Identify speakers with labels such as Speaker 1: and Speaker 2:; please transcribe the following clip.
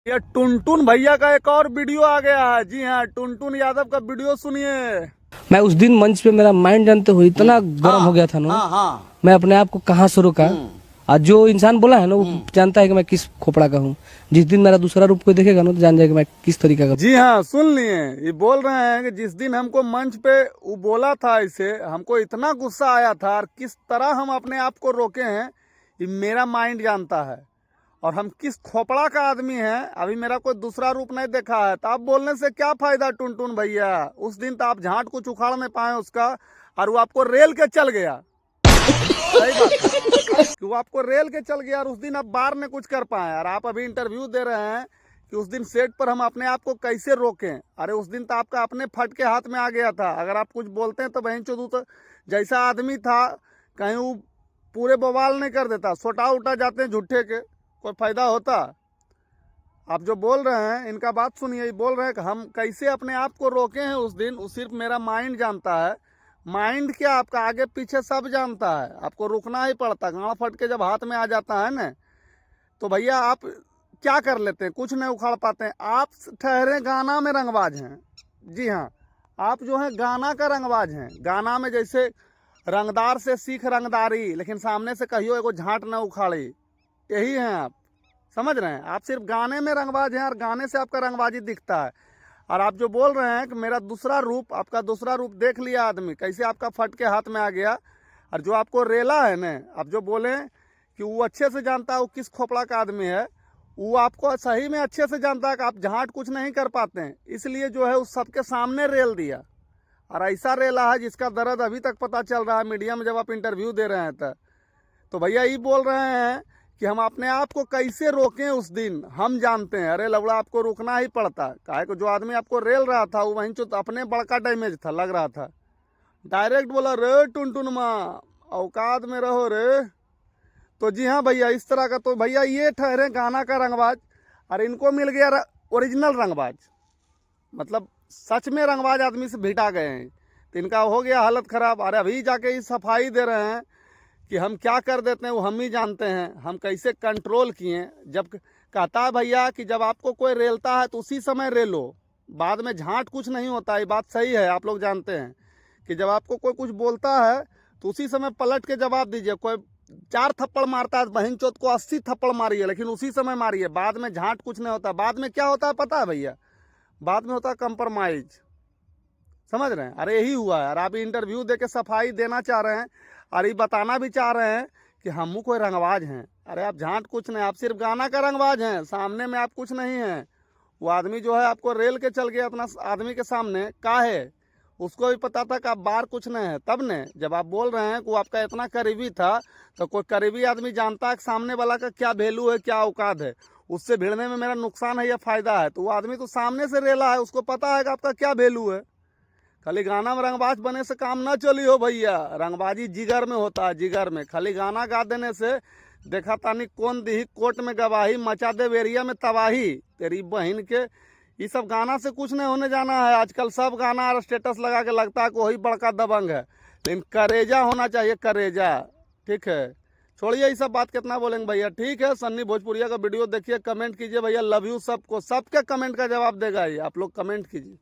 Speaker 1: ये टुनटुन भैया का एक और वीडियो आ गया है। जी हाँ, टुनटुन यादव का वीडियो सुनिए।
Speaker 2: मैं उस दिन मंच पे मेरा माइंड जानते हुए इतना गर्म हो गया था ना।
Speaker 1: हाँ।
Speaker 2: मैं अपने आप को कहाँ से रोका। और जो इंसान बोला है ना वो जानता है कि मैं किस खोपड़ा का हूँ। जिस दिन मेरा दूसरा रूप कोई देखेगा ना तो जान जाएगा मैं किस तरीका का।
Speaker 1: जी हाँ, सुन लिए। ये बोल रहे हैं कि जिस दिन हमको मंच पे वो बोला था, इसे हमको इतना गुस्सा आया था और किस तरह हम अपने आप को रोके हैं ये मेरा माइंड जानता है। और हम किस खोपड़ा का आदमी है, अभी मेरा कोई दूसरा रूप नहीं देखा है। तो आप बोलने से क्या फायदा टुनटुन भैया। उस दिन तो आप झाट कुछ उखाड़ नहीं पाए उसका, और वो आपको रेल के चल गया। सही बात है कि वो आपको रेल के चल गया और उस दिन आप बार में कुछ कर पाए। और आप अभी इंटरव्यू दे रहे हैं कि उस दिन सेट पर हम अपने आप को कैसे रोकें। अरे उस दिन तो आपका अपने फट के हाथ में आ गया था। अगर आप कुछ बोलते हैं तो बहन चोदू तो जैसा आदमी था कहीं वो पूरे बवाल नहीं कर देता। सोटा उठा जाते हैं झूठे के, कोई फायदा होता। आप जो बोल रहे हैं इनका बात सुनिए। बोल रहे हैं कि हम कैसे अपने आप को रोके हैं उस दिन, वो सिर्फ मेरा माइंड जानता है। माइंड क्या, आपका आगे पीछे सब जानता है। आपको रुकना ही पड़ता। गाँव फट के जब हाथ में आ जाता है ना तो भैया आप क्या कर लेते हैं, कुछ नहीं उखाड़ पाते हैं। आप ठहरे गाना में रंगबाज हैं। जी हाँ, आप जो है गाना का रंगबाज हैं। गाना में जैसे रंगदार से सीख रंगदारी, लेकिन सामने से कहियो एगो झाट न उखाड़ी, यही हैं आप। समझ रहे हैं, आप सिर्फ गाने में रंगबाज हैं और गाने से आपका रंगबाजी दिखता है। और आप जो बोल रहे हैं कि मेरा दूसरा रूप, आपका दूसरा रूप देख लिया आदमी, कैसे आपका फट के हाथ में आ गया। और जो आपको रेला है ना, आप जो बोले कि वो अच्छे से जानता है वो किस खोपड़ा का आदमी है, वो आपको सही में अच्छे से जानता है कि आप झाट कुछ नहीं कर पाते हैं, इसलिए जो है उस सबके सामने रेल दिया। और ऐसा रेला है जिसका दर्द अभी तक पता चल रहा है मीडिया में जब आप इंटरव्यू दे रहे हैं। तो भैया ये बोल रहे हैं कि हम अपने आप को कैसे रोकें। उस दिन हम जानते हैं। अरे लवड़ा, आपको रुकना ही पड़ता। काहे को जो आदमी आपको रेल रहा था वो वहीं तो अपने बड़का डैमेज था, लग रहा था। डायरेक्ट बोला, रे टुनटुन माँ औकात में रहो रे। तो जी हाँ भैया, इस तरह का। तो भैया ये ठहरे गाना का रंगबाज और इनको मिल गया ओरिजिनल रंगबाज। मतलब सच में रंगबाज आदमी से भिटा गए हैं तो इनका हो गया हालत खराब। अरे अभी जाके ये सफाई दे रहे हैं कि हम क्या कर देते हैं वो हम ही जानते हैं, हम कैसे कंट्रोल किए। जब कहता है भैया कि जब आपको कोई रेलता है तो उसी समय रेलो, बाद में झांट कुछ नहीं होता। ये बात सही है, आप लोग जानते हैं कि जब आपको कोई कुछ बोलता है तो उसी समय पलट के जवाब दीजिए। कोई 4 थप्पड़ मारता है बहन चोत को 80 थप्पड़ मारिए, लेकिन उसी समय मारिए। बाद में झांट कुछ नहीं होता। बाद में क्या होता है पता है भैया, बाद में होता है कंप्रोमाइज। समझ रहे हैं। अरे यही हुआ है। और आप इंटरव्यू दे के सफाई देना चाह रहे हैं और ये बताना भी चाह रहे हैं कि हम कोई रंगबाज हैं। अरे आप झांट कुछ नहीं, आप सिर्फ गाना का रंगबाज हैं। सामने में आप कुछ नहीं हैं। वो आदमी जो है आपको रेल के चल गया अपना आदमी के सामने, का है उसको भी पता था कि आप बाहर कुछ नहीं है। तब ने जब आप बोल रहे हैं कि वो आपका इतना करीबी था, तो कोई करीबी आदमी जानता है कि सामने वाला का क्या वैल्यू है, क्या औकात है। उससे भिड़ने में मेरा नुकसान है या फायदा है। तो वो आदमी तो सामने से रेला है, उसको पता है कि आपका क्या वैल्यू है। खाली गाना में रंगबाज बने से काम ना चली हो भैया। रंगबाजी जिगर में होता है, जिगर में। खाली गाना गा देने से देखा तानी कौन दी कोर्ट में गवाही, मचा दे एरिया में तबाही तेरी बहन के। ये सब गाना से कुछ नहीं होने जाना है। आजकल सब गाना और स्टेटस लगा के लगता है कि वही बड़का दबंग है, लेकिन करेजा होना चाहिए, करेजा। ठीक है, छोड़िए ये सब बात, कितना बोलेंगे भैया। ठीक है, सन्नी भोजपुरिया का वीडियो देखिए, कमेंट कीजिए भैया। लव यू सबको, सबके कमेंट का जवाब देगा ये, आप लोग कमेंट कीजिए।